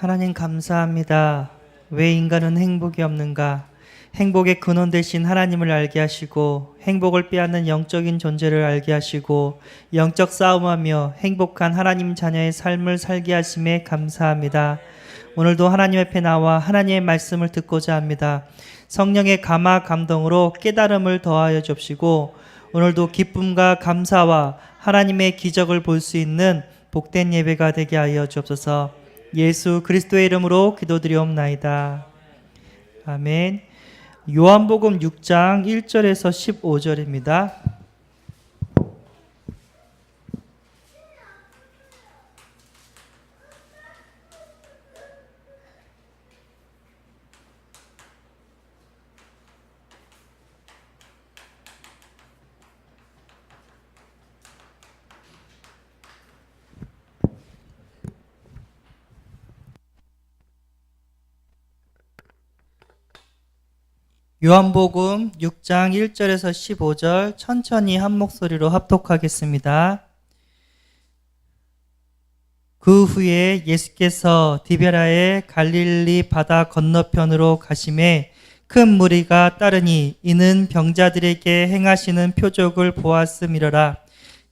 하나님 감사합니다. 왜 인간은 행복이 없는가? 행복의 근원 되신 하나님을 알게 하시고 행복을 빼앗는 영적인 존재를 알게 하시고 영적 싸움하며 행복한 하나님 자녀의 삶을 살게 하심에 감사합니다. 오늘도 하나님 앞에 나와 하나님의 말씀을 듣고자 합니다. 성령의 감화 감동으로 깨달음을 더하여 주옵시고 오늘도 기쁨과 감사와 하나님의 기적을 볼 수 있는 복된 예배가 되게 하여 주옵소서. 예수 그리스도의 이름으로 기도드리옵나이다. 아멘. 요한복음 6장 1절에서 15절입니다. 요한복음 6장 1절에서 15절 천천히 한 목소리로 합독하겠습니다. 그 후에 예수께서 디베라의 갈릴리 바다 건너편으로 가심에 큰 무리가 따르니 이는 병자들에게 행하시는 표적을 보았음이러라.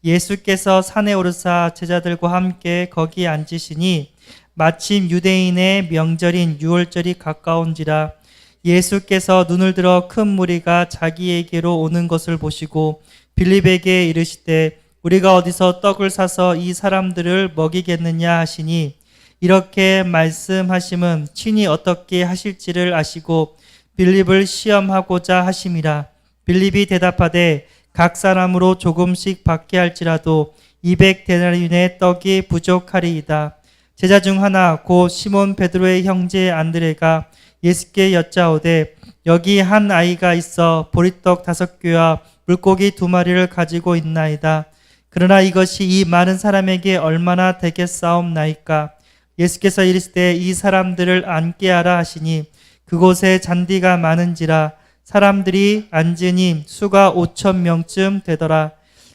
예수께서 산에 오르사 제자들과 함께 거기 앉으시니 마침 유대인의 명절인 유월절이 가까운지라. 예수께서 눈을 들어 큰 무리가 자기에게로 오는 것을 보시고 빌립에게 이르시되 우리가 어디서 떡을 사서 이 사람들을 먹이겠느냐 하시니 이렇게 말씀하심은 친히 어떻게 하실지를 아시고 빌립을 시험하고자 하심이라. 빌립이 대답하되 각 사람으로 조금씩 받게 할지라도 200데나리온의 떡이 부족하리이다. 제자 중 하나 곧 시몬 베드로의 형제 안드레가 예수께 여짜오되 여기 한 아이가 있어 보리떡 5개와 물고기 2마리를 가지고 있나이다. 그러나 이것이 이 많은 사람에게 얼마나 되겠사옵나이까? 예수께서 이르시되 이 사람들을 앉게 하라 하시니 그곳에 잔디가 많은지라 사람들이 앉으니 수가 5,000명쯤 되더라.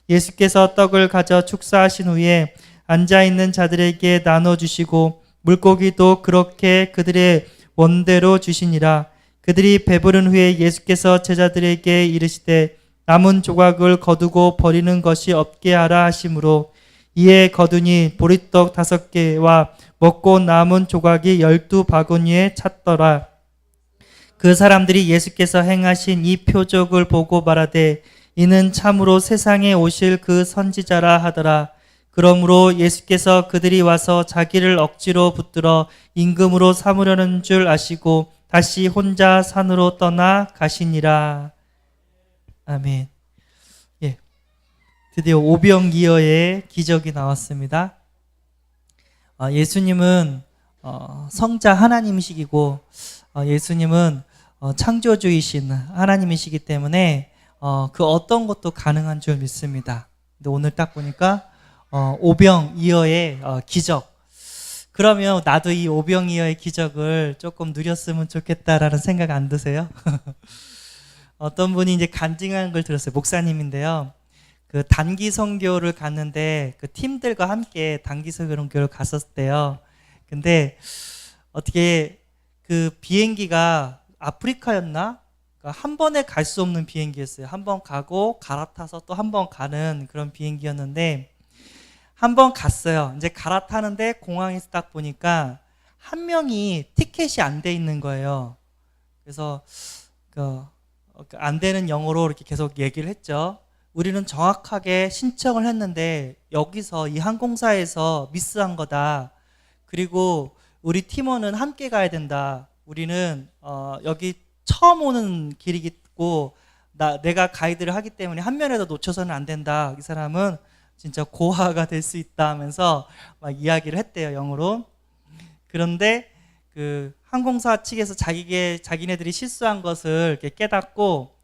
예수께서 떡을 가져 축사하신 후에 앉아있는 자들에게 나눠주시고 물고기도 그렇게 그들의 원대로 주시니라. 그들이 배부른 후에 예수께서 제자들에게 이르시되 남은 조각을 거두고 버리는 것이 없게 하라 하심으로 이에 거두니 보리떡 5개와 먹고 남은 조각이 12바구니에 찼더라. 그 사람들이 예수께서 행하신 이 표적을 보고 말하되 이는 참으로 세상에 오실 그 선지자라 하더라. 그러므로 예수께서 그들이 와서 자기를 억지로 붙들어 임금으로 삼으려는 줄 아시고 다시 혼자 산으로 떠나 가시니라. 아멘. 예, 드디어 오병이어의 기적이 나왔습니다. 예수님은 성자 하나님이시고 예수님은 창조주이신 하나님이시기 때문에 그 어떤 것도 가능한 줄 믿습니다. 근데 오늘 딱 보니까 오병이어의 기적. 그러면 나도 이 오병이어의 기적을 조금 누렸으면 좋겠다라는 생각 안 드세요? 어떤 분이 이제 간증한 걸 들었어요. 목사님인데요. 그 단기 선교를 갔는데 그 팀들과 함께 단기 선교를 갔었대요. 근데 어떻게 그 비행기가 아프리카였나? 그러니까 한 번에 갈 수 없는 비행기였어요. 한 번 가고 갈아타서 또 한 번 가는 그런 비행기였는데 한 번 갔어요. 이제 갈아타는데 공항에서 딱 보니까 한 명이 티켓이 안 돼 있는 거예요. 그래서 안 되는 영어로 이렇게 계속 얘기를 했죠. 우리는 정확하게 신청을 했는데 여기서 이 항공사에서 미스한 거다. 그리고 우리 팀원은 함께 가야 된다. 우리는 여기 처음 오는 길이고 내가 가이드를 하기 때문에 한 면에도 놓쳐서는 안 된다. 이 사람은 진짜 고아가 될 수 있다 하면서 막 이야기를 했대요, 영어로. 그런데 그 항공사 측에서 자기네들이 실수한 것을 이렇게 깨닫고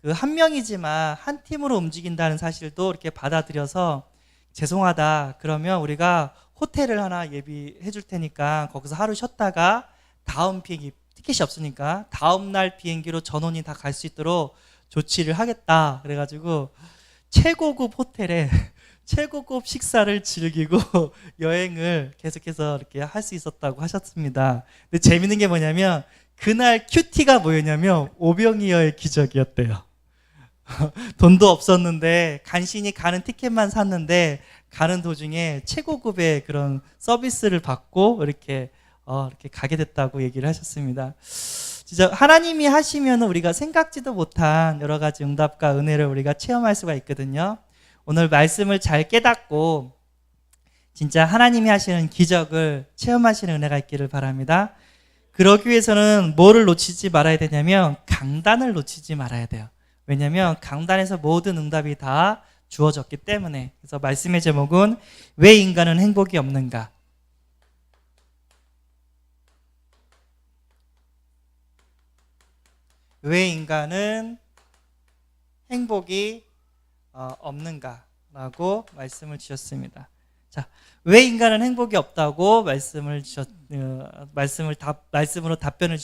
그 한 명이지만 한 팀으로 움직인다는 사실도 이렇게 받아들여서 죄송하다. 그러면 우리가 호텔을 하나 예비해 줄 테니까 거기서 하루 쉬었다가 다음 비행기 티켓이 없으니까 다음 날 비행기로 전원이 다 갈 수 있도록 조치를 하겠다. 그래가지고 최고급 호텔에 최고급 식사를 즐기고 여행을 계속해서 이렇게 할 수 있었다고 하셨습니다. 근데 재밌는 게 뭐냐면 그날 큐티가 뭐였냐면 오병이어의 기적이었대요. 돈도 없었는데 간신히 가는 티켓만 샀는데 가는 도중에 최고급의 그런 서비스를 받고 이렇게 가게 됐다고 얘기를 하셨습니다. 진짜 하나님이 하시면 우리가 생각지도 못한 여러 가지 응답과 은혜를 우리가 체험할 수가 있거든요. 오늘 말씀을 잘 깨닫고 진짜 하나님이 하시는 기적을 체험하시는 은혜가 있기를 바랍니다. 그러기 위해서는 뭐를 놓치지 말아야 되냐면 강단을 놓치지 말아야 돼요. 왜냐하면 강단에서 모든 응답이 다 주어졌기 때문에. 그래서 말씀의 제목은 왜 인간은 행복이 없는가? 왜 인간은 행복이 없는가라고 말씀을 주셨습니다. 자, 왜 인간은 행복이 없다고 말씀으로 답변을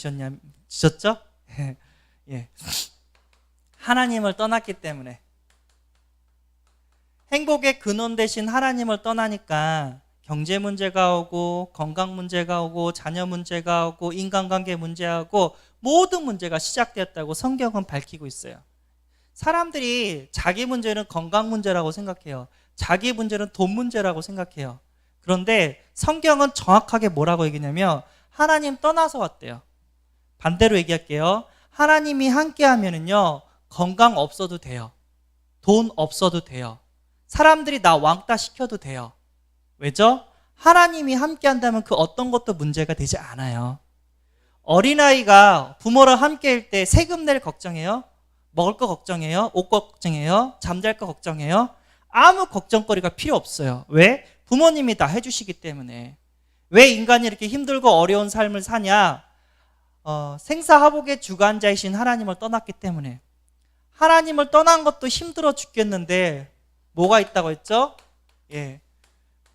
주셨죠? 예. 하나님을 떠났기 때문에. 행복의 근원 대신 하나님을 떠나니까 경제 문제가 오고 건강 문제가 오고 자녀 문제가 오고 인간관계 문제하고 모든 문제가 시작되었다고 성경은 밝히고 있어요. 사람들이 자기 문제는 건강 문제라고 생각해요. 자기 문제는 돈 문제라고 생각해요. 그런데 성경은 정확하게 뭐라고 얘기냐면 하나님 떠나서 왔대요. 반대로 얘기할게요. 하나님이 함께 하면은요 건강 없어도 돼요. 돈 없어도 돼요. 사람들이 나 왕따 시켜도 돼요. 왜죠? 하나님이 함께 한다면 그 어떤 것도 문제가 되지 않아요. 어린아이가 부모랑 함께 할 때 세금 낼 걱정해요? 먹을 거 걱정해요? 옷 걱정해요? 잠잘 거 걱정해요? 아무 걱정거리가 필요 없어요. 왜? 부모님이 다 해주시기 때문에. 왜 인간이 이렇게 힘들고 어려운 삶을 사냐? 생사화복의 주관자이신 하나님을 떠났기 때문에. 하나님을 떠난 것도 힘들어 죽겠는데 뭐가 있다고 했죠? 예,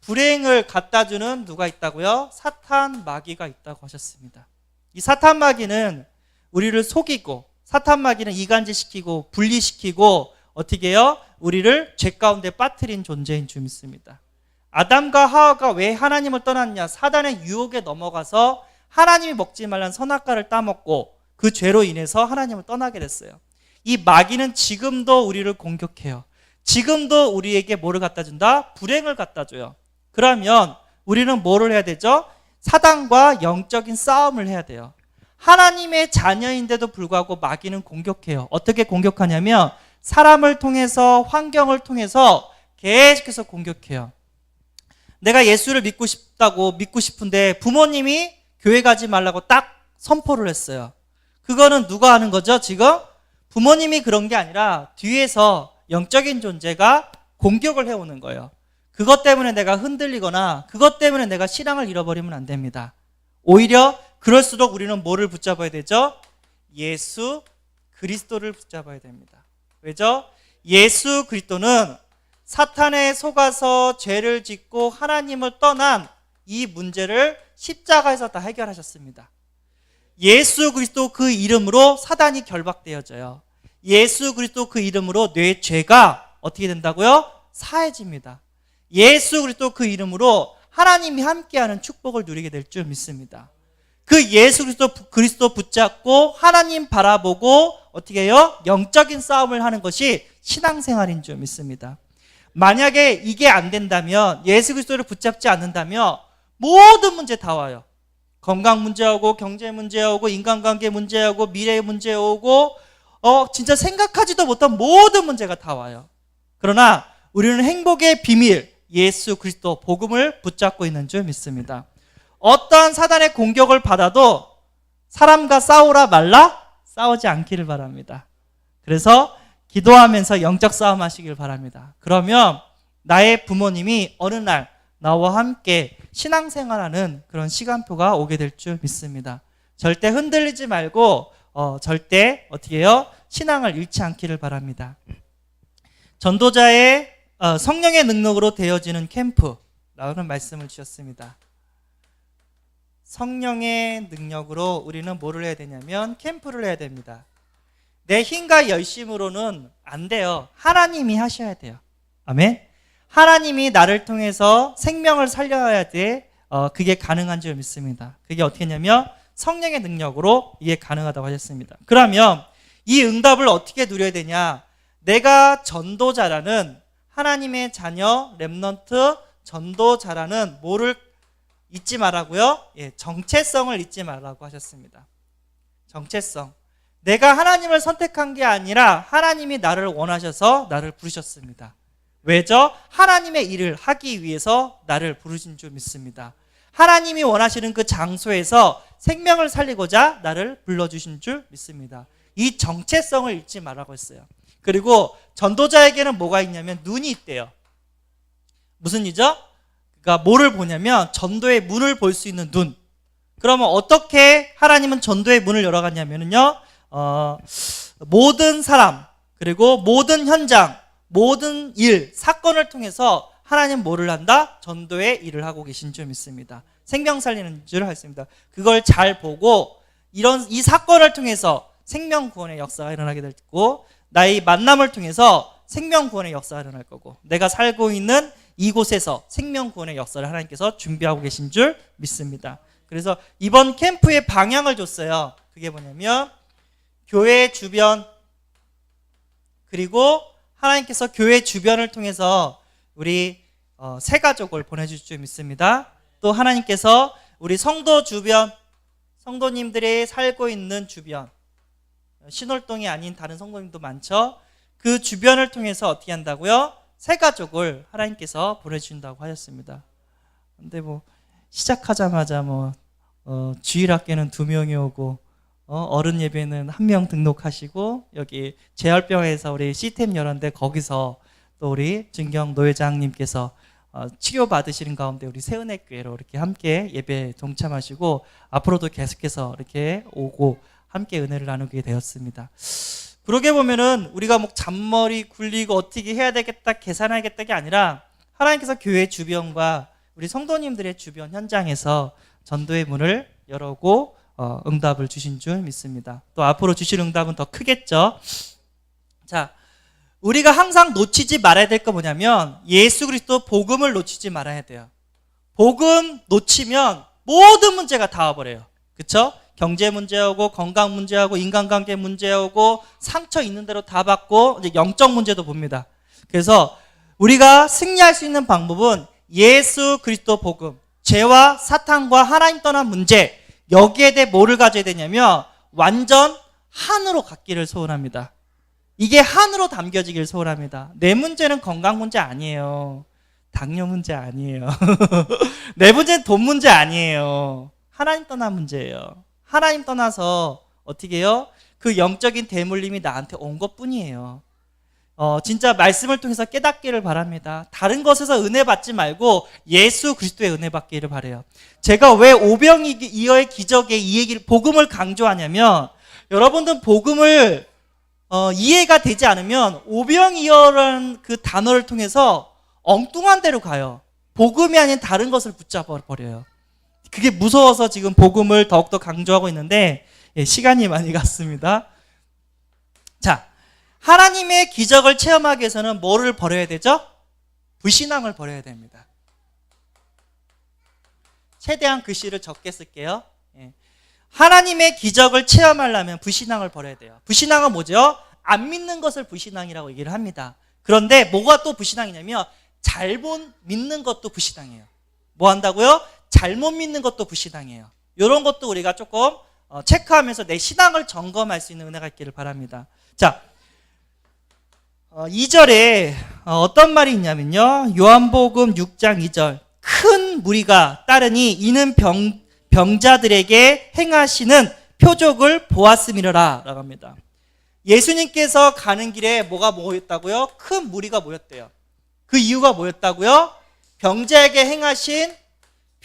불행을 갖다 주는 누가 있다고요? 사탄 마귀가 있다고 하셨습니다. 이 사탄 마귀는 우리를 속이고 사탄 마귀는 이간질시키고 분리시키고 어떻게 해요? 우리를 죄 가운데 빠뜨린 존재인 줄 믿습니다. 아담과 하와가 왜 하나님을 떠났냐? 사단의 유혹에 넘어가서 하나님이 먹지 말란 선악과를 따먹고 그 죄로 인해서 하나님을 떠나게 됐어요. 이 마귀는 지금도 우리를 공격해요. 지금도 우리에게 뭐를 갖다 준다? 불행을 갖다 줘요. 그러면 우리는 뭐를 해야 되죠? 사단과 영적인 싸움을 해야 돼요. 하나님의 자녀인데도 불구하고 마귀는 공격해요. 어떻게 공격하냐면 사람을 통해서 환경을 통해서 계속해서 공격해요. 내가 예수를 믿고 싶은데 부모님이 교회 가지 말라고 딱 선포를 했어요. 그거는 누가 하는 거죠? 지금 부모님이 그런 게 아니라 뒤에서 영적인 존재가 공격을 해오는 거예요. 그것 때문에 내가 흔들리거나 그것 때문에 내가 신앙을 잃어버리면 안 됩니다. 오히려 그럴수록 우리는 뭐를 붙잡아야 되죠? 예수 그리스도를 붙잡아야 됩니다. 왜죠? 예수 그리스도는 사탄에 속아서 죄를 짓고 하나님을 떠난 이 문제를 십자가에서 다 해결하셨습니다. 예수 그리스도 그 이름으로 사단이 결박되어져요. 예수 그리스도 그 이름으로 내 죄가 어떻게 된다고요? 사해집니다. 예수 그리스도 그 이름으로 하나님이 함께하는 축복을 누리게 될 줄 믿습니다. 그 예수 그리스도 붙잡고 하나님 바라보고 어떻게 해요? 영적인 싸움을 하는 것이 신앙생활인 줄 믿습니다. 만약에 이게 안 된다면, 예수 그리스도를 붙잡지 않는다면 모든 문제 다 와요. 건강 문제 오고, 경제 문제 오고, 인간관계 문제 오고, 미래 문제 오고, 진짜 생각하지도 못한 모든 문제가 다 와요. 그러나 우리는 행복의 비밀, 예수 그리스도 복음을 붙잡고 있는 줄 믿습니다. 어떠한 사단의 공격을 받아도 사람과 싸우라 말라? 싸우지 않기를 바랍니다. 그래서 기도하면서 영적 싸움 하시길 바랍니다. 그러면 나의 부모님이 어느 날 나와 함께 신앙생활하는 그런 시간표가 오게 될 줄 믿습니다. 절대 흔들리지 말고 절대 어떻게 해요? 신앙을 잃지 않기를 바랍니다. 전도자의 성령의 능력으로 되어지는 캠프라는 말씀을 주셨습니다. 성령의 능력으로 우리는 뭐를 해야 되냐면 캠프를 해야 됩니다. 내 힘과 열심으로는 안 돼요. 하나님이 하셔야 돼요. 아멘. 하나님이 나를 통해서 생명을 살려야 돼. 그게 가능한 줄 믿습니다. 그게 어떻게 했냐면 성령의 능력으로 이게 가능하다고 하셨습니다. 그러면 이 응답을 어떻게 누려야 되냐? 내가 전도자라는 하나님의 자녀 렘넌트 전도자라는 뭐를 잊지 말라고요? 정체성을 잊지 말라고 하셨습니다. 정체성. 내가 하나님을 선택한 게 아니라 하나님이 나를 원하셔서 나를 부르셨습니다. 왜죠? 하나님의 일을 하기 위해서 나를 부르신 줄 믿습니다. 하나님이 원하시는 그 장소에서 생명을 살리고자 나를 불러주신 줄 믿습니다. 이 정체성을 잊지 말라고 했어요. 그리고 전도자에게는 뭐가 있냐면 눈이 있대요. 무슨 이죠? 그러니까 뭐를 보냐면 전도의 문을 볼 수 있는 눈. 그러면 어떻게 하나님은 전도의 문을 열어갔냐면요, 모든 사람, 그리고 모든 현장, 모든 일, 사건을 통해서 하나님 뭐를 한다? 전도의 일을 하고 계신 줄 믿습니다. 생명 살리는 줄 믿습니다. 그걸 잘 보고 이 사건을 통해서 생명 구원의 역사가 일어나게 될 거고, 나의 만남을 통해서 생명 구원의 역사가 일어날 거고, 내가 살고 있는 이곳에서 생명 구원의 역사를 하나님께서 준비하고 계신 줄 믿습니다. 그래서 이번 캠프의 방향을 줬어요. 그게 뭐냐면 교회 주변, 그리고 하나님께서 교회 주변을 통해서 우리 새 가족을 보내주실 줄 믿습니다. 또 하나님께서 우리 성도 주변, 성도님들이 살고 있는 주변, 신월동이 아닌 다른 성도님도 많죠. 그 주변을 통해서 어떻게 한다고요? 새 가족을 하나님께서 보내주신다고 하셨습니다. 근데 시작하자마자 주일학교는 2명이 오고, 어른 예배는 1명 등록하시고, 여기 재활병원에서 우리 시스템 열었는데 거기서 또 우리 진경 노회장님께서 치료받으시는 가운데 우리 새은혜교회로 이렇게 함께 예배 동참하시고, 앞으로도 계속해서 이렇게 오고 함께 은혜를 나누게 되었습니다. 그러게 보면은 우리가 잔머리 굴리고 어떻게 해야 되겠다, 계산하겠다가 아니라 하나님께서 교회 주변과 우리 성도님들의 주변 현장에서 전도의 문을 열어오고 응답을 주신 줄 믿습니다. 또 앞으로 주실 응답은 더 크겠죠. 자, 우리가 항상 놓치지 말아야 될 거 뭐냐면 예수 그리스도 복음을 놓치지 말아야 돼요. 복음 놓치면 모든 문제가 다 와버려요. 그렇죠? 경제 문제 오고, 건강 문제 오고, 인간관계 문제 오고, 상처 있는 대로 다 받고, 이제 영적 문제도 봅니다. 그래서 우리가 승리할 수 있는 방법은 예수 그리스도 복음, 죄와 사탄과 하나님 떠난 문제, 여기에 대해 뭐를 가져야 되냐면 완전 한으로 갖기를 소원합니다. 이게 한으로 담겨지기를 소원합니다. 내 문제는 건강 문제 아니에요. 당뇨 문제 아니에요. 내 문제는 돈 문제 아니에요. 하나님 떠난 문제예요. 하나님 떠나서 어떻게 해요? 그 영적인 대물림이 나한테 온 것뿐이에요. 진짜 말씀을 통해서 깨닫기를 바랍니다. 다른 것에서 은혜 받지 말고 예수 그리스도의 은혜 받기를 바라요. 제가 왜 오병이어의 기적의 이 얘기를, 복음을 강조하냐면, 여러분들 복음을 이해가 되지 않으면 오병이어라는 그 단어를 통해서 엉뚱한 데로 가요. 복음이 아닌 다른 것을 붙잡아 버려요. 그게 무서워서 지금 복음을 더욱더 강조하고 있는데, 시간이 많이 갔습니다. 자, 하나님의 기적을 체험하기 위해서는 뭐를 버려야 되죠? 불신앙을 버려야 됩니다. 최대한 글씨를 적게 쓸게요. 하나님의 기적을 체험하려면 불신앙을 버려야 돼요. 불신앙은 뭐죠? 안 믿는 것을 불신앙이라고 얘기를 합니다. 그런데 뭐가 또 불신앙이냐면 잘못 믿는 것도 불신앙이에요. 뭐 한다고요? 잘못 믿는 것도 불신앙이에요. 이런 것도 우리가 조금 체크하면서 내 신앙을 점검할 수 있는 은혜가 있기를 바랍니다. 자, 2절에 어떤 말이 있냐면요, 요한복음 6장 2절, 큰 무리가 따르니 이는 병자들에게 행하시는 표적을 보았음이라 라고 합니다. 예수님께서 가는 길에 뭐가 모였다고요? 큰 무리가 모였대요. 그 이유가 뭐였다고요? 병자에게 행하신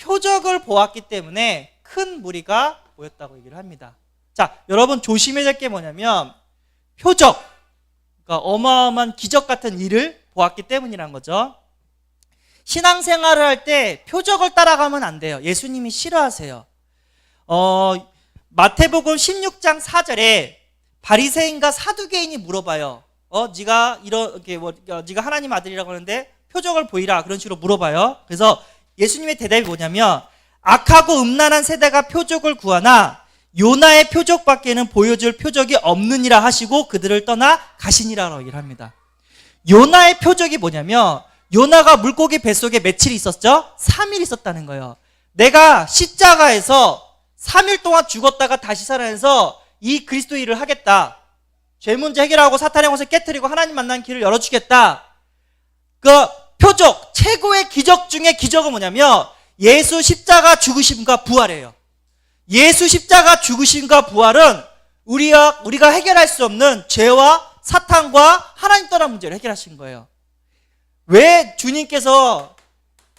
표적을 보았기 때문에 큰 무리가 모였다고 얘기를 합니다. 자, 여러분 조심해야 될 게 뭐냐면 표적, 그러니까 어마어마한 기적 같은 일을 보았기 때문이란 거죠. 신앙생활을 할 때 표적을 따라가면 안 돼요. 예수님이 싫어하세요. 마태복음 16장 4절에 바리새인과 사두개인이 물어봐요. 네가 이렇게 네가 하나님 아들이라고 하는데 표적을 보이라 그런 식으로 물어봐요. 그래서 예수님의 대답이 뭐냐면 악하고 음란한 세대가 표적을 구하나 요나의 표적밖에는 보여줄 표적이 없느니라 하시고 그들을 떠나 가시니라라고 얘기를 합니다. 요나의 표적이 뭐냐면 요나가 물고기 뱃속에 며칠 있었죠? 3일 있었다는 거예요. 내가 십자가에서 3일 동안 죽었다가 다시 살아나서 이 그리스도 일을 하겠다. 죄 문제 해결하고 사탄의 것을 깨트리고 하나님 만나는 길을 열어주겠다. 그 표적, 최고의 기적 중에 기적은 뭐냐면 예수 십자가 죽으심과 부활이에요. 예수 십자가 죽으심과 부활은 우리가 해결할 수 없는 죄와 사탄과 하나님 떠난 문제를 해결하신 거예요. 왜 주님께서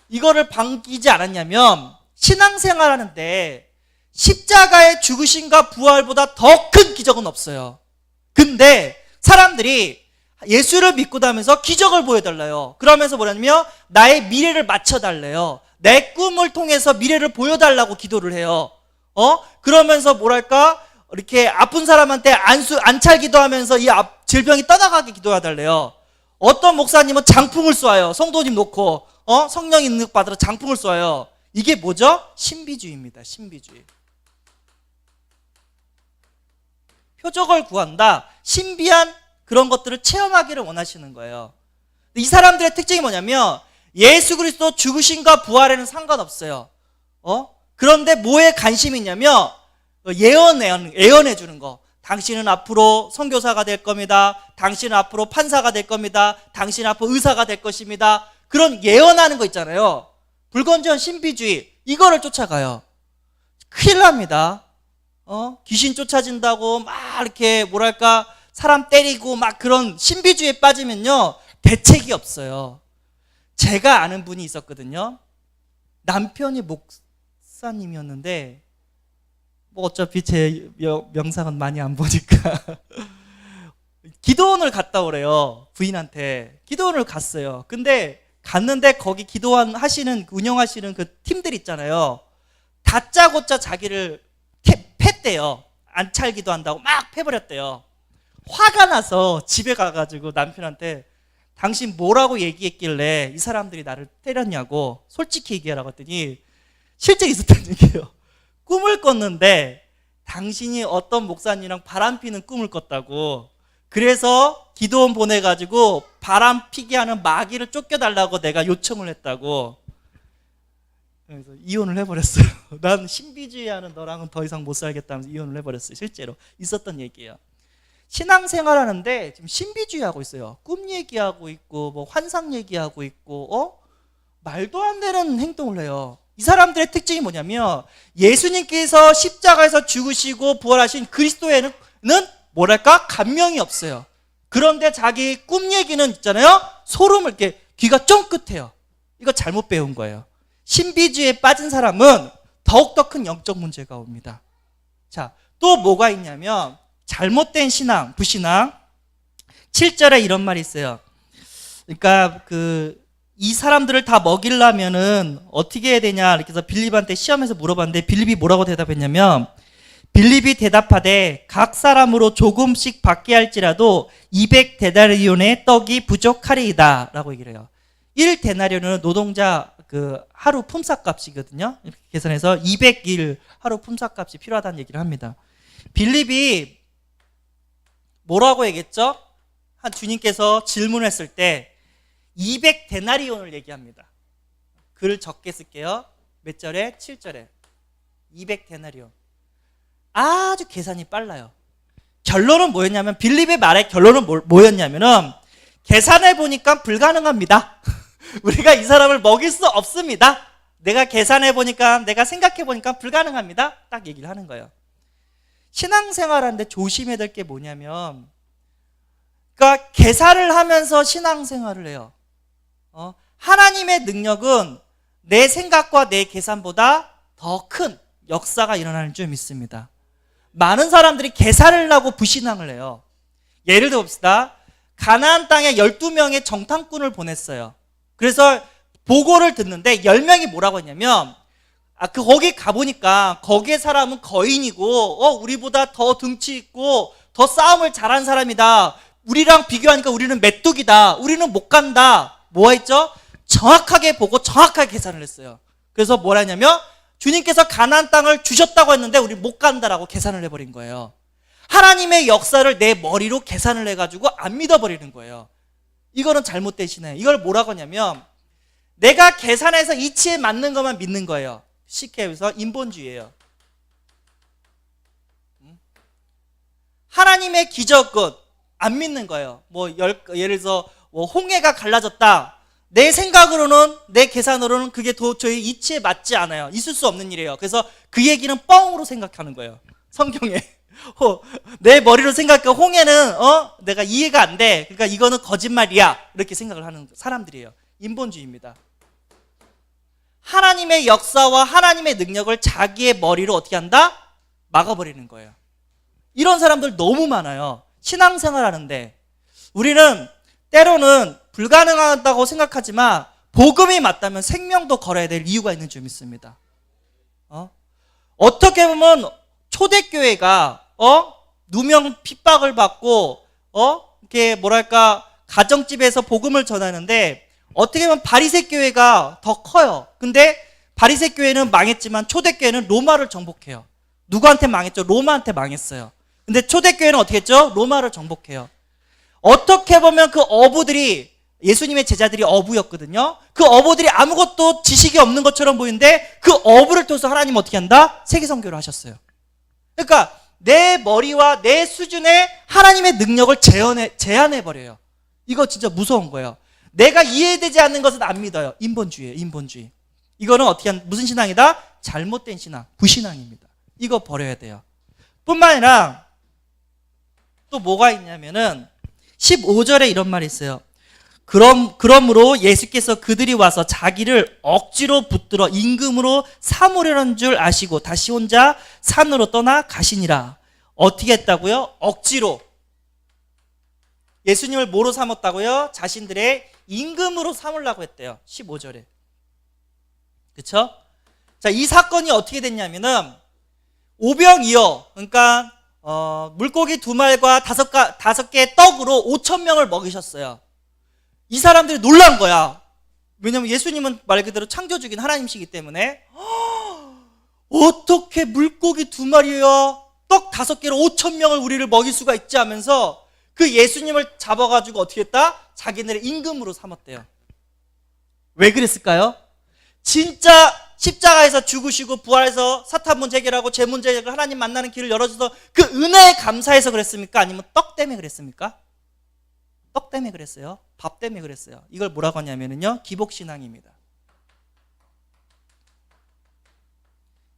이거를 반기지 않았냐면 신앙생활 하는데 십자가의 죽으심과 부활보다 더 큰 기적은 없어요. 근데 사람들이 예수를 믿고 다면서 기적을 보여달래요. 그러면서 뭐냐면 나의 미래를 맞춰달래요. 내 꿈을 통해서 미래를 보여달라고 기도를 해요. 그러면서 뭐랄까 이렇게 아픈 사람한테 안찰 기도하면서 이 질병이 떠나가게 기도해달래요. 어떤 목사님은 장풍을 쏘아요. 성도님 놓고 성령의 능력 받으러 장풍을 쏘아요. 이게 뭐죠? 신비주의입니다. 신비주의. 표적을 구한다. 신비한 그런 것들을 체험하기를 원하시는 거예요. 이 사람들의 특징이 뭐냐면 예수 그리스도 죽으심과 부활에는 상관없어요. 그런데 뭐에 관심이 있냐면 예언해 주는 거. 당신은 앞으로 선교사가 될 겁니다. 당신은 앞으로 판사가 될 겁니다. 당신은 앞으로 의사가 될 것입니다. 그런 예언하는 거 있잖아요. 불건전한 신비주의. 이거를 쫓아가요. 큰일 납니다. 귀신 쫓아진다고 막 이렇게 뭐랄까 사람 때리고 막 그런 신비주의에 빠지면요 대책이 없어요. 제가 아는 분이 있었거든요. 남편이 목사님이었는데 뭐 어차피 제 명상은 많이 안 보니까 기도원을 갔다 오래요. 부인한테 기도원을 갔어요. 근데 갔는데 거기 운영하시는 그 팀들 있잖아요. 다짜고짜 자기를 팼대요. 안찰 기도한다고 막 패버렸대요. 화가 나서 집에 가가지고 남편한테 당신 뭐라고 얘기했길래 이 사람들이 나를 때렸냐고 솔직히 얘기하라고 했더니 실제 있었다는 얘기예요. 꿈을 꿨는데 당신이 어떤 목사님이랑 바람 피는 꿈을 꿨다고. 그래서 기도원 보내가지고 바람 피게 하는 마귀를 쫓겨달라고 내가 요청을 했다고. 그래서 이혼을 해버렸어요. 난 신비주의하는 너랑은 더 이상 못 살겠다면서 이혼을 해버렸어요. 실제로 있었던 얘기예요. 신앙생활 하는데 지금 신비주의하고 있어요. 꿈 얘기하고 있고 뭐 환상 얘기하고 있고 말도 안 되는 행동을 해요. 이 사람들의 특징이 뭐냐면 예수님께서 십자가에서 죽으시고 부활하신 그리스도에는 뭐랄까 감명이 없어요. 그런데 자기 꿈 얘기는 있잖아요. 소름을 이렇게 귀가 쫑긋해요. 이거 잘못 배운 거예요. 신비주의에 빠진 사람은 더욱더 큰 영적 문제가 옵니다. 자, 또 뭐가 있냐면 잘못된 신앙, 불신앙. 7절에 이런 말이 있어요. 그러니까 이 사람들을 다 먹이려면은 어떻게 해야 되냐 이렇게 해서 빌립한테 시험에서 물어봤는데 빌립이 뭐라고 대답했냐면 빌립이 대답하되 각 사람으로 조금씩 받게 할지라도 200데나리온의 떡이 부족하리이다 라고 얘기를 해요. 1데나리온은 노동자 하루 품삯값이거든요. 이렇게 계산해서 200일 하루 품삯값이 필요하다는 얘기를 합니다. 빌립이 뭐라고 얘기했죠? 주님께서 질문했을 때 200데나리온을 얘기합니다. 글 적게 쓸게요. 몇 절에? 7절에 200데나리온. 아주 계산이 빨라요. 결론은 뭐였냐면 빌립의 말의 결론은 뭐였냐면은 계산해 보니까 불가능합니다. 우리가 이 사람을 먹일 수 없습니다. 내가 계산해 보니까 내가 생각해 보니까 불가능합니다. 딱 얘기를 하는 거예요. 신앙생활하는데 조심해야 될 게 뭐냐면 그러니까 계산을 하면서 신앙생활을 해요. 하나님의 능력은 내 생각과 내 계산보다 더 큰 역사가 일어나는 줄 믿습니다. 많은 사람들이 계산을 하고 불신앙을 해요. 예를 들어 봅시다. 가나안 땅에 12명의 정탐꾼을 보냈어요. 그래서 보고를 듣는데 10명이 뭐라고 했냐면 거기 가보니까 거기의 사람은 거인이고 우리보다 더 등치 있고 더 싸움을 잘한 사람이다. 우리랑 비교하니까 우리는 메뚜기다. 우리는 못 간다. 뭐가 있죠? 정확하게 보고 정확하게 계산을 했어요. 그래서 뭐라 했냐면 주님께서 가나안 땅을 주셨다고 했는데 우리 못 간다라고 계산을 해버린 거예요. 하나님의 역사를 내 머리로 계산을 해가지고 안 믿어버리는 거예요. 이거는 잘못된 신앙이에요. 이걸 뭐라고 하냐면 내가 계산해서 이치에 맞는 것만 믿는 거예요. 쉽게 해서 인본주의예요. 하나님의 기적은 안 믿는 거예요. 예를 들어서 홍해가 갈라졌다. 내 생각으로는, 내 계산으로는 그게 도저히 이치에 맞지 않아요. 있을 수 없는 일이에요. 그래서 그 얘기는 뻥으로 생각하는 거예요. 성경에. 내 머리로 생각해 홍해는 내가 이해가 안 돼. 그러니까 이거는 거짓말이야. 이렇게 생각을 하는 사람들이에요. 인본주의입니다. 하나님의 역사와 하나님의 능력을 자기의 머리로 어떻게 한다? 막아버리는 거예요. 이런 사람들 너무 많아요. 신앙생활 하는데 우리는 때로는 불가능하다고 생각하지만 복음이 맞다면 생명도 걸어야 될 이유가 있는 줄 믿습니다. 어떻게 보면 초대교회가 누명 핍박을 받고 이렇게 뭐랄까 가정집에서 복음을 전하는데 어떻게 보면 바리새 교회가 더 커요. 근데 바리새 교회는 망했지만 초대교회는 로마를 정복해요. 누구한테 망했죠? 로마한테 망했어요. 근데 초대교회는 어떻게 했죠? 로마를 정복해요. 어떻게 보면 그 어부들이 예수님의 제자들이 어부였거든요. 그 어부들이 아무것도 지식이 없는 것처럼 보이는데 그 어부를 통해서 하나님 어떻게 한다? 세계 선교를 하셨어요. 그러니까 내 머리와 내 수준에 하나님의 능력을 제한해버려요. 이거 진짜 무서운 거예요. 내가 이해되지 않는 것은 안 믿어요. 인본주의예요. 인본주의. 이거는 어떻게 무슨 신앙이다? 잘못된 신앙, 부신앙입니다. 이거 버려야 돼요. 뿐만 아니라 또 뭐가 있냐면은 15절에 이런 말이 있어요. 그러므로 예수께서 그들이 와서 자기를 억지로 붙들어 임금으로 삼으려는 줄 아시고 다시 혼자 산으로 떠나 가시니라. 어떻게 했다고요? 억지로. 예수님을 뭐로 삼았다고요? 자신들의 임금으로 삼으려고 했대요. 15절에. 그쵸? 자, 이 사건이 어떻게 됐냐면은 오병이어, 그러니까 물고기 2마리과 5개의 떡으로 5,000명을 먹이셨어요. 이 사람들이 놀란 거야. 왜냐면 예수님은 말 그대로 창조주긴 하나님이시기 때문에 어떻게 물고기 2마리와 떡 5개로 5,000명을 우리를 먹일 수가 있지 하면서 그 예수님을 잡아가지고 어떻게 했다? 자기네를 임금으로 삼았대요. 왜 그랬을까요? 진짜 십자가에서 죽으시고 부활해서 사탄 문제 해결하고 죄 문제 해결 하나님 만나는 길을 열어줘서 그 은혜에 감사해서 그랬습니까? 아니면 떡 때문에 그랬습니까? 떡 때문에 그랬어요. 밥 때문에 그랬어요. 이걸 뭐라고 하냐면요, 기복신앙입니다.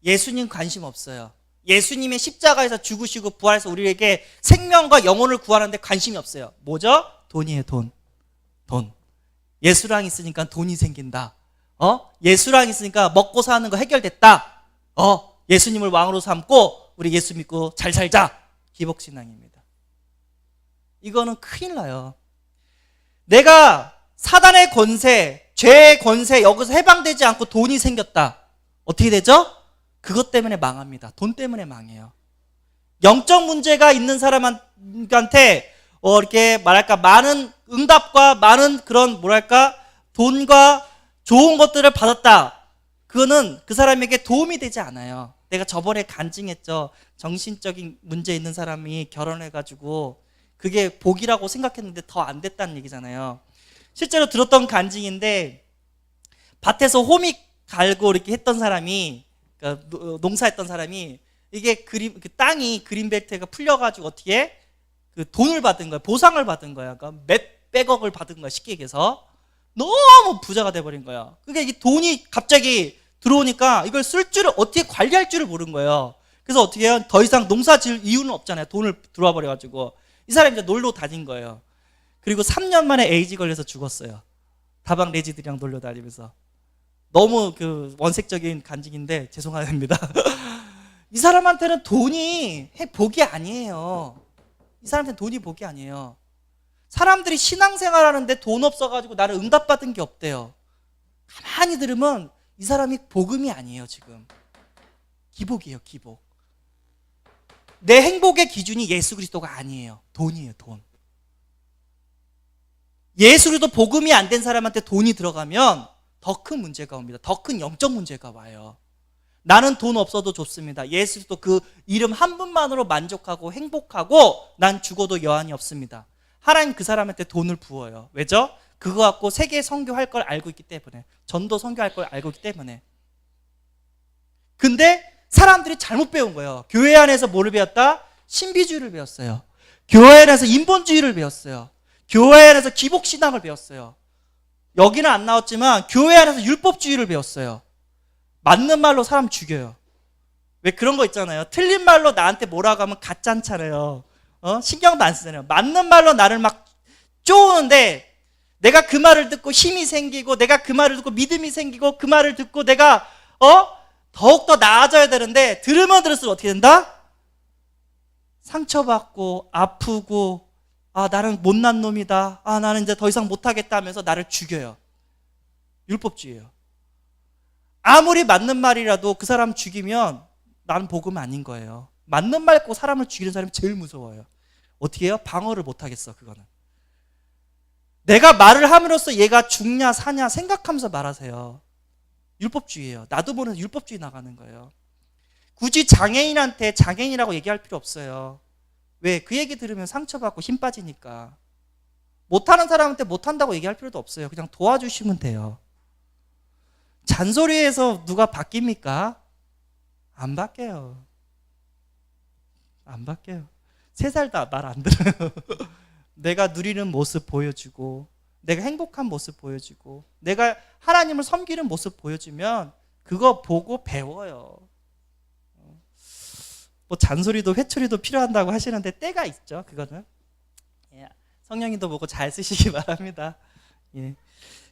예수님 관심 없어요. 예수님의 십자가에서 죽으시고 부활해서 우리에게 생명과 영혼을 구하는데 관심이 없어요. 뭐죠? 돈이에요. 돈. 예수랑 있으니까 돈이 생긴다. 예수랑 있으니까 먹고 사는 거 해결됐다. 예수님을 왕으로 삼고 우리 예수 믿고 잘 살자. 기복신앙입니다. 이거는 큰일 나요. 내가 사단의 권세, 죄의 권세 여기서 해방되지 않고 돈이 생겼다. 어떻게 되죠? 그것 때문에 망합니다. 돈 때문에 망해요. 영적 문제가 있는 사람한테 이렇게 말할까 많은 응답과 많은 그런 돈과 좋은 것들을 받았다. 그거는 그 사람에게 도움이 되지 않아요. 내가 저번에 간증했죠. 정신적인 문제 있는 사람이 결혼해가지고 그게 복이라고 생각했는데 더 안 됐다는 얘기잖아요. 실제로 들었던 간증인데 밭에서 호미 갈고 이렇게 했던 사람이, 그러니까 농사했던 사람이 이게 그 땅이 그린벨트가 풀려가지고 어떻게 그 돈을 받은 거야. 보상을 받은 거야. 그러니까 몇백억을 받은 거야. 쉽게 얘기해서. 너무 부자가 돼버린 거야. 그게 이 돈이 갑자기 들어오니까 이걸 쓸 줄을 어떻게 관리할 줄을 모르는 거예요. 그래서 어떻게 해요? 더 이상 농사 지을 이유는 없잖아요. 돈을 들어와 버려가지고. 이 사람이 이제 놀러 다닌 거예요. 그리고 3년 만에 에이즈 걸려서 죽었어요. 다방 레지들이랑 놀러 다니면서. 너무 그 원색적인 간증인데 죄송합니다. 이 사람한테는 돈이 복이 아니에요. 이 사람한테는 돈이 복이 아니에요. 사람들이 신앙생활 하는데 돈 없어가지고 나는 응답받은 게 없대요. 가만히 들으면 이 사람이 복음이 아니에요. 지금 기복이에요. 기복. 내 행복의 기준이 예수 그리스도가 아니에요. 돈이에요. 돈. 예수로도 복음이 안 된 사람한테 돈이 들어가면 더 큰 문제가 옵니다. 더 큰 영적 문제가 와요. 나는 돈 없어도 좋습니다. 예수도 그 이름 한 분만으로 만족하고 행복하고 난 죽어도 여한이 없습니다. 하나님 그 사람한테 돈을 부어요. 왜죠? 그거 갖고 세계 선교할 걸 알고 있기 때문에, 전도 선교할 걸 알고 있기 때문에. 근데 사람들이 잘못 배운 거예요. 교회 안에서 뭐를 배웠다? 신비주의를 배웠어요. 교회 안에서 인본주의를 배웠어요. 교회 안에서 기복신앙을 배웠어요. 여기는 안 나왔지만 교회 안에서 율법주의를 배웠어요. 맞는 말로 사람 죽여요. 왜 그런 거 있잖아요. 틀린 말로 나한테 뭐라고 하면 가짜잖아요. 신경도 안 쓰잖아요. 맞는 말로 나를 막 쪼우는데 내가 그 말을 듣고 힘이 생기고, 내가 그 말을 듣고 믿음이 생기고, 그 말을 듣고 내가 더욱더 나아져야 되는데, 들으면 들을수록 어떻게 된다? 상처받고 아프고, 나는 못난 놈이다, 나는 이제 더 이상 못하겠다 하면서 나를 죽여요. 율법주의예요. 아무리 맞는 말이라도 그 사람 죽이면 나는 복음 아닌 거예요. 맞는 말 갖고 사람을 죽이는 사람이 제일 무서워요. 어떻게 해요? 방어를 못하겠어. 그거는 내가 말을 함으로써 얘가 죽냐 사냐 생각하면서 말하세요. 율법주의예요. 나도 모르는 율법주의 나가는 거예요. 굳이 장애인한테 장애인이라고 얘기할 필요 없어요. 왜? 그 얘기 들으면 상처받고 힘 빠지니까. 못하는 사람한테 못한다고 얘기할 필요도 없어요. 그냥 도와주시면 돼요. 잔소리해서 누가 바뀝니까? 안 바뀌어요. 안 바뀌어요. 3살 다 말 안 들어요. 내가 누리는 모습 보여주고, 내가 행복한 모습 보여주고, 내가 하나님을 섬기는 모습 보여주면 그거 보고 배워요. 뭐 잔소리도 회초리도 필요한다고 하시는데 때가 있죠. 그거는 성령님도 보고 잘 쓰시기 바랍니다. 예.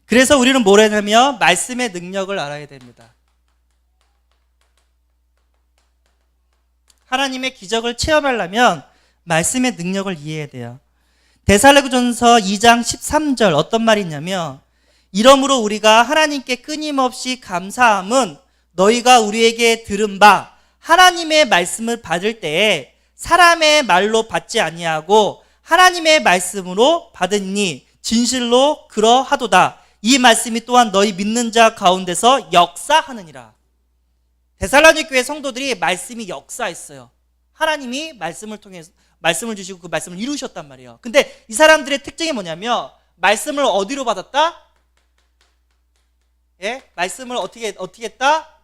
그래서 우리는 뭘 해야 되냐면 말씀의 능력을 알아야 됩니다. 하나님의 기적을 체험하려면 말씀의 능력을 이해해야 돼요. 데살로니가전서 2장 13절 어떤 말이 있냐면, 이러므로 우리가 하나님께 끊임없이 감사함은 너희가 우리에게 들은 바 하나님의 말씀을 받을 때에 사람의 말로 받지 아니하고 하나님의 말씀으로 받으니 진실로 그러하도다. 이 말씀이 또한 너희 믿는 자 가운데서 역사하느니라. 데살로니가 교회 성도들이 말씀이 역사했어요. 하나님이 말씀을 통해서 말씀을 주시고 그 말씀을 이루셨단 말이에요. 근데 이 사람들의 특징이 뭐냐면, 말씀을 어디로 받았다? 예? 말씀을 어떻게 했다?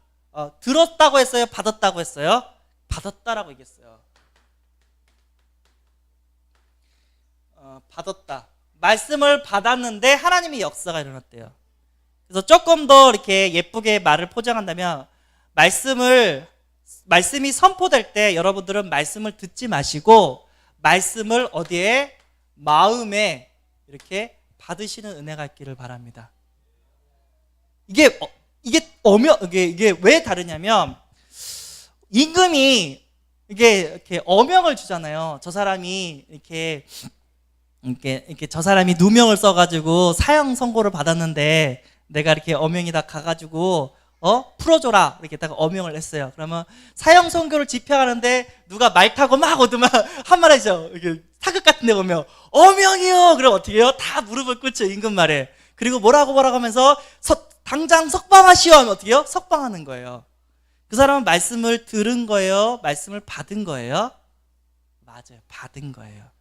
들었다고 했어요? 받았다고 했어요? 받았다라고 얘기했어요. 받았다. 말씀을 받았는데 하나님의 역사가 일어났대요. 그래서 조금 더 이렇게 예쁘게 말을 포장한다면, 말씀이 선포될 때 여러분들은 말씀을 듣지 마시고 말씀을 어디에? 마음에 이렇게 받으시는 은혜가 있기를 바랍니다. 이게 왜 다르냐면, 임금이 이렇게 어명을 주잖아요. 저 사람이 이렇게 저 사람이 누명을 써가지고 사형 선고를 받았는데 내가 이렇게 어명이 다 가가지고 풀어줘라 이렇게 딱 어명을 했어요. 그러면 사형 선고를 집행하는데 누가 말 타고 막 오더만 한말 하죠. 이렇게 사극 같은 데 보면 어명이요. 그럼 어떻게 해요? 다 무릎을 꿇죠. 임금 말에. 그리고 뭐라고 하면서 당장 석방하시오 하면 어떻게 해요? 석방하는 거예요. 그 사람은 말씀을 들은 거예요? 말씀을 받은 거예요? 맞아요. 받은 거예요.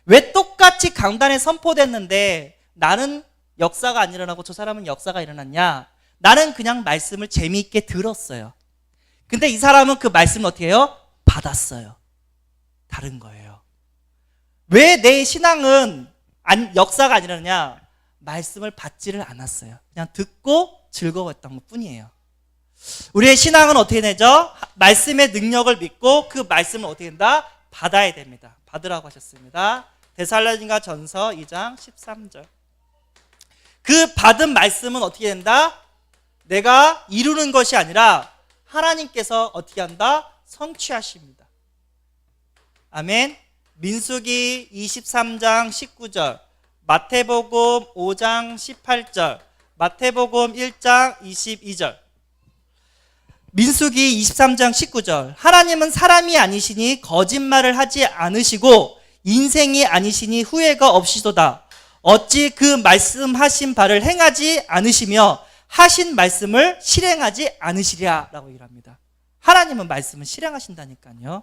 왜 똑같이 강단에 선포됐는데 나는 역사가 안 일어나고 저 사람은 역사가 일어났냐? 나는 그냥 말씀을 재미있게 들었어요. 근데 이 사람은 그 말씀을 어떻게 해요? 받았어요. 다른 거예요. 왜 내 신앙은 역사가 안 일어나냐? 말씀을 받지를 않았어요. 그냥 듣고 즐거웠던 것 뿐이에요. 우리의 신앙은 어떻게 되죠? 말씀의 능력을 믿고 그 말씀을 어떻게 된다? 받아야 됩니다. 받으라고 하셨습니다. 데살로니가전서 2장 13절. 그 받은 말씀은 어떻게 된다? 내가 이루는 것이 아니라 하나님께서 어떻게 한다? 성취하십니다. 아멘. 민수기 23장 19절, 마태복음 5장 18절, 마태복음 1장 22절. 민수기 23장 19절. 하나님은 사람이 아니시니 거짓말을 하지 않으시고 인생이 아니시니 후회가 없으시도다. 어찌 그 말씀하신 바를 행하지 않으시며 하신 말씀을 실행하지 않으시랴 라고 얘기를 합니다. 하나님은 말씀을 실행하신다니까요.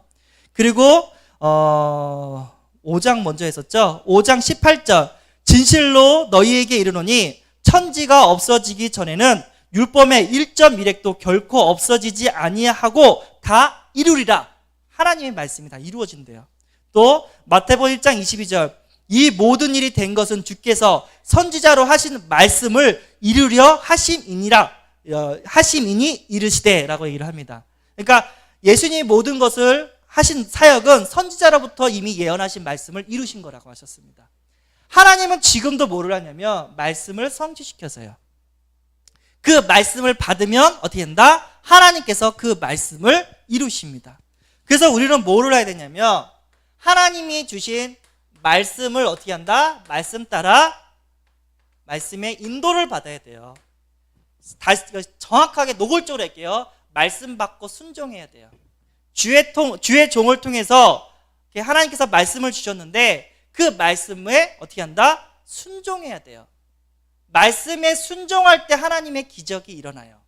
그리고 5장 먼저 했었죠. 5장 18절 진실로 너희에게 이르노니 천지가 없어지기 전에는 율법의 1.1획도 결코 없어지지 아니하고 다 이루리라. 하나님의 말씀이 다 이루어진대요. 또 마태복음 1장 22절 이 모든 일이 된 것은 주께서 선지자로 하신 말씀을 이루려 하심이니 이르시되 라고 얘기를 합니다. 그러니까 예수님이 모든 것을 하신 사역은 선지자로부터 이미 예언하신 말씀을 이루신 거라고 하셨습니다. 하나님은 지금도 뭐를 하냐면 말씀을 성취시켜서요. 그 말씀을 받으면 어떻게 된다? 하나님께서 그 말씀을 이루십니다. 그래서 우리는 뭐를 해야 되냐면 하나님이 주신 말씀을 어떻게 한다? 말씀 따라 말씀의 인도를 받아야 돼요. 다시 정확하게 노골적으로 할게요. 말씀 받고 순종해야 돼요. 주의 종을 통해서 하나님께서 말씀을 주셨는데 그 말씀에 어떻게 한다? 순종해야 돼요. 말씀에 순종할 때 하나님의 기적이 일어나요.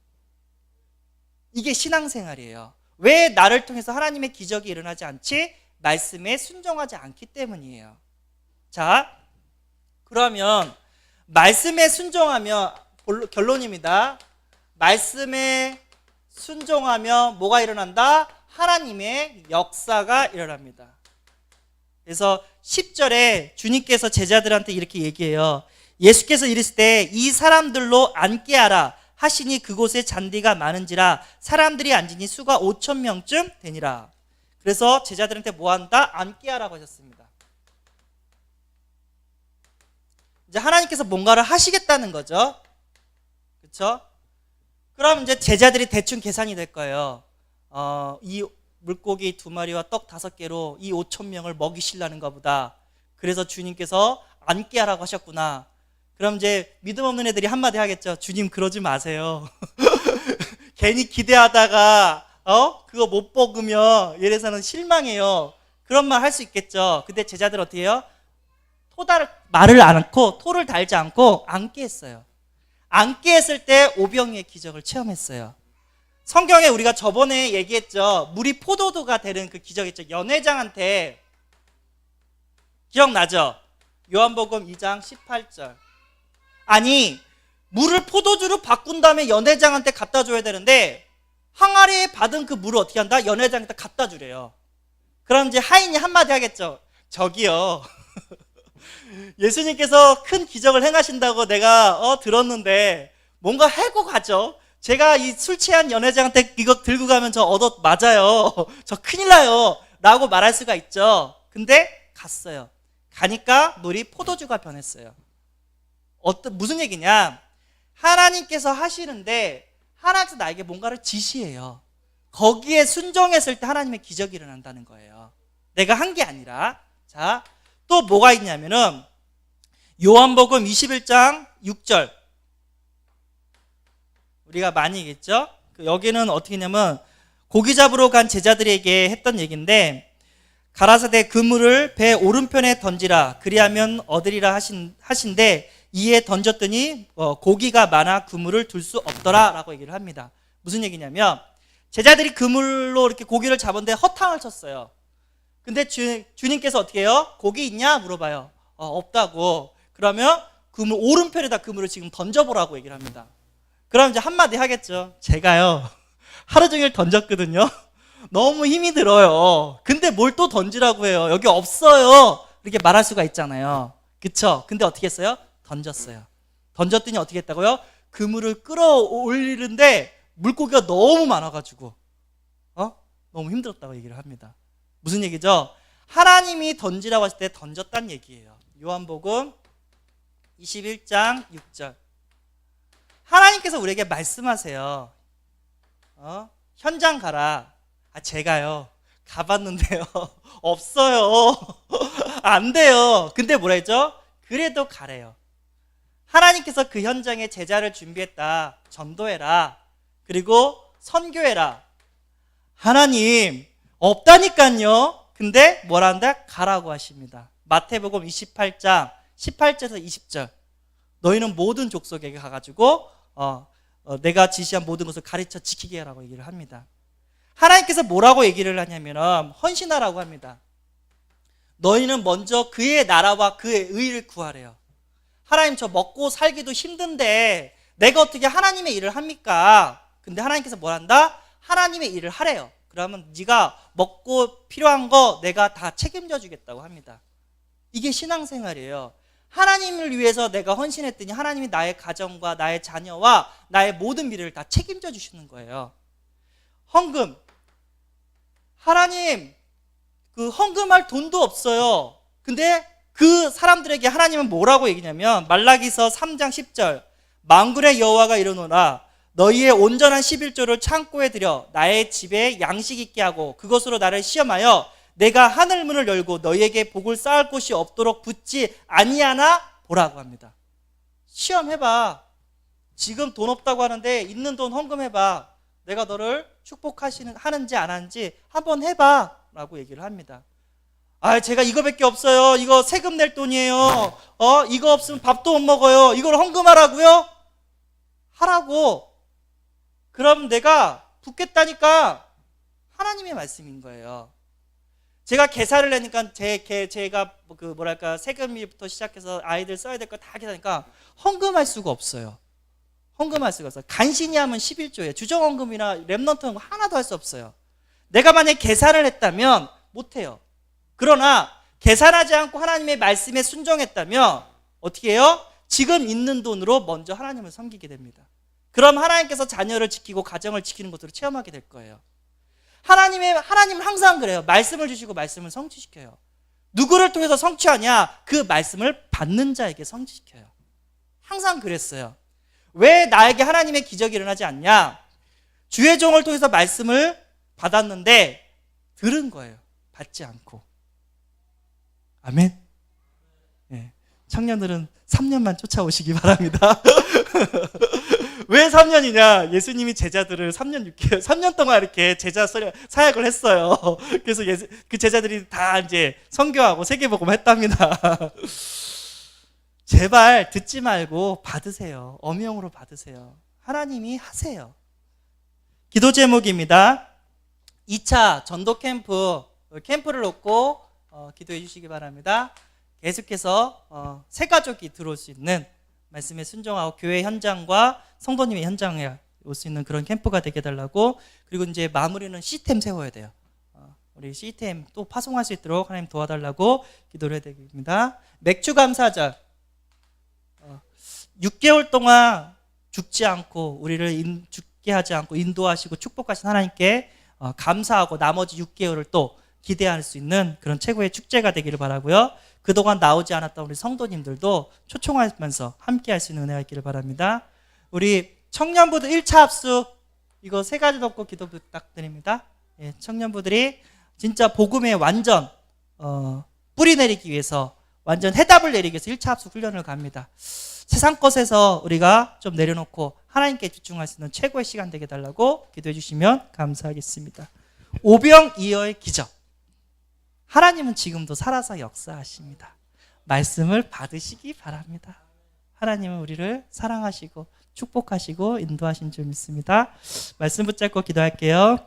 이게 신앙생활이에요. 왜 나를 통해서 하나님의 기적이 일어나지 않지? 말씀에 순종하지 않기 때문이에요. 자, 그러면 말씀에 순종하면 결론입니다. 말씀에 순종하면 뭐가 일어난다? 하나님의 역사가 일어납니다. 그래서 10절에 주님께서 제자들한테 이렇게 얘기해요. 예수께서 이르실 때 이 사람들로 앉게 하라 하시니 그곳에 잔디가 많은지라 사람들이 앉으니 수가 5,000명쯤 되니라. 그래서 제자들한테 뭐 한다? 앉게 하라고 하셨습니다. 이제 하나님께서 뭔가를 하시겠다는 거죠. 그렇죠? 그럼 이제 제자들이 대충 계산이 될 거예요. 이 물고기 2마리와 떡 5개로 이 5,000명을 먹이시려는가 보다. 그래서 주님께서 앉게 하라고 하셨구나. 그럼 이제 믿음 없는 애들이 한마디 하겠죠. 주님 그러지 마세요. 괜히 기대하다가 그거 못 먹으면 예래서는 실망해요. 그런 말 할 수 있겠죠. 근데 제자들 어떻게 해요? 말을 안 않고 토를 달지 않고 앉게 했어요. 앉게 했을 때 오병이의 기적을 체험했어요. 성경에 우리가 저번에 얘기했죠. 물이 포도주가 되는 그 기적 있죠. 연회장한테 기억나죠? 요한복음 2장 18절. 아니 물을 포도주로 바꾼 다음에 연회장한테 갖다 줘야 되는데 항아리에 받은 그 물을 어떻게 한다? 연회장한테 갖다 주래요. 그럼 이제 하인이 한마디 하겠죠. 저기요. 예수님께서 큰 기적을 행하신다고 내가 들었는데 뭔가 해고 가죠. 제가 이 술 취한 연회장한테 이거 들고 가면 저 얻어 맞아요. 저 큰일 나요. 라고 말할 수가 있죠. 근데 갔어요. 가니까 물이 포도주가 변했어요. 무슨 얘기냐? 하나님께서 하시는데 하나님께서 나에게 뭔가를 지시해요. 거기에 순종했을 때 하나님의 기적이 일어난다는 거예요. 내가 한 게 아니라. 자, 또 뭐가 있냐면은 요한복음 21장 6절. 우리가 많이 얘기했죠? 여기는 어떻게 했냐면 고기 잡으러 간 제자들에게 했던 얘기인데 가라사대 그물을 배 오른편에 던지라 그리하면 얻으리라 하신데 이에 던졌더니 고기가 많아 그물을 둘 수 없더라 라고 얘기를 합니다. 무슨 얘기냐면 제자들이 그물로 이렇게 고기를 잡았는데 허탕을 쳤어요. 근데 주님께서 어떻게 해요? 고기 있냐? 물어봐요. 없다고. 그러면 그물 오른편에다 그물을 지금 던져보라고 얘기를 합니다. 그럼 이제 한마디 하겠죠. 제가요 하루 종일 던졌거든요. 너무 힘이 들어요. 근데 뭘 또 던지라고 해요. 여기 없어요. 이렇게 말할 수가 있잖아요. 그쵸? 근데 어떻게 했어요? 던졌어요. 던졌더니 어떻게 했다고요? 그물을 끌어올리는데 물고기가 너무 많아가지고 너무 힘들었다고 얘기를 합니다. 무슨 얘기죠? 하나님이 던지라고 하실 때 던졌다는 얘기예요. 요한복음 21장 6절. 하나님께서 우리에게 말씀하세요. 현장 가라. 제가요 가봤는데요 없어요. 안 돼요. 근데 뭐라 했죠? 그래도 가래요. 하나님께서 그 현장에 제자를 준비했다. 전도해라. 그리고 선교해라. 하나님 없다니까요. 근데 뭐라 한다? 가라고 하십니다. 마태복음 28장 18절에서 20절. 너희는 모든 족속에게 가가지고 내가 지시한 모든 것을 가르쳐 지키게 하라고 얘기를 합니다. 하나님께서 뭐라고 얘기를 하냐면 헌신하라고 합니다. 너희는 먼저 그의 나라와 그의 의를 구하래요. 하나님, 저 먹고 살기도 힘든데 내가 어떻게 하나님의 일을 합니까? 근데 하나님께서 뭘 한다? 하나님의 일을 하래요. 그러면 네가 먹고 필요한 거 내가 다 책임져 주겠다고 합니다. 이게 신앙생활이에요. 하나님을 위해서 내가 헌신했더니 하나님이 나의 가정과 나의 자녀와 나의 모든 미래를 다 책임져 주시는 거예요. 헌금. 하나님, 그 헌금할 돈도 없어요. 근데 그 사람들에게 하나님은 뭐라고 얘기냐면 말라기서 3장 10절. 만군의 여호와가 이르노라 너희의 온전한 11조를 창고에 들여 나의 집에 양식 있게 하고 그것으로 나를 시험하여 내가 하늘 문을 열고 너희에게 복을 쌓을 곳이 없도록 붙지 아니하나 보라고 합니다. 시험해봐. 지금 돈 없다고 하는데 있는 돈 헌금해봐. 내가 너를 축복하는지 안 하는지 한번 해봐 라고 얘기를 합니다. 제가 이거밖에 없어요. 이거 세금 낼 돈이에요. 이거 없으면 밥도 못 먹어요. 이걸 헌금하라고요? 하라고. 그럼 내가 붙겠다니까. 하나님의 말씀인 거예요. 제가 계산을 내니까 제가 세금일부터 시작해서 아이들 써야 될 거 다 계산하니까 헌금할 수가 없어요. 헌금할 수가 없어요. 간신히 하면 11조예요. 주정헌금이나 랩넌트 헌금 하나도 할 수 없어요. 내가 만약에 계산을 했다면 못해요. 그러나 계산하지 않고 하나님의 말씀에 순종했다면 어떻게 해요? 지금 있는 돈으로 먼저 하나님을 섬기게 됩니다. 그럼 하나님께서 자녀를 지키고 가정을 지키는 것으로 체험하게 될 거예요. 하나님은 항상 그래요. 말씀을 주시고 말씀을 성취시켜요. 누구를 통해서 성취하냐? 그 말씀을 받는 자에게 성취시켜요. 항상 그랬어요. 왜 나에게 하나님의 기적이 일어나지 않냐? 주의 종을 통해서 말씀을 받았는데 들은 거예요. 받지 않고. 아멘. 네. 청년들은 3년만 쫓아오시기 바랍니다. 왜 3년이냐? 예수님이 제자들을 3년 동안 이렇게 제자 사역을 했어요. 그래서 그 제자들이 다 이제 선교하고 세계복음 했답니다. 제발 듣지 말고 받으세요. 엄영으로 받으세요. 하나님이 하세요. 기도 제목입니다. 2차 전도 캠프를 놓고 기도해 주시기 바랍니다. 계속해서 새 가족이 들어올 수 있는 말씀에 순종하고 교회 현장과 성도님의 현장에 올 수 있는 그런 캠프가 되게 해달라고. 그리고 이제 마무리는 시스템 세워야 돼요. 우리 시스템 또 파송할 수 있도록 하나님 도와달라고 기도를 해야 됩니다. 맥주 감사절. 6개월 동안 죽지 않고 우리를 죽게 하지 않고 인도하시고 축복하신 하나님께 감사하고 나머지 6개월을 또 기대할 수 있는 그런 최고의 축제가 되기를 바라고요. 그동안 나오지 않았던 우리 성도님들도 초청하면서 함께 할 수 있는 은혜가 있기를 바랍니다. 우리 청년부들 1차 합숙 이거 3가지 놓고 기도 부탁드립니다. 청년부들이 진짜 복음에 완전 뿌리 내리기 위해서 완전 해답을 내리기 위해서 1차 합숙 훈련을 갑니다. 세상 것에서 우리가 좀 내려놓고 하나님께 집중할 수 있는 최고의 시간 되게 달라고 기도해 주시면 감사하겠습니다. 오병이어의 기적. 하나님은 지금도 살아서 역사하십니다. 말씀을 받으시기 바랍니다. 하나님은 우리를 사랑하시고 축복하시고 인도하신 줄 믿습니다. 말씀 붙잡고 기도할게요.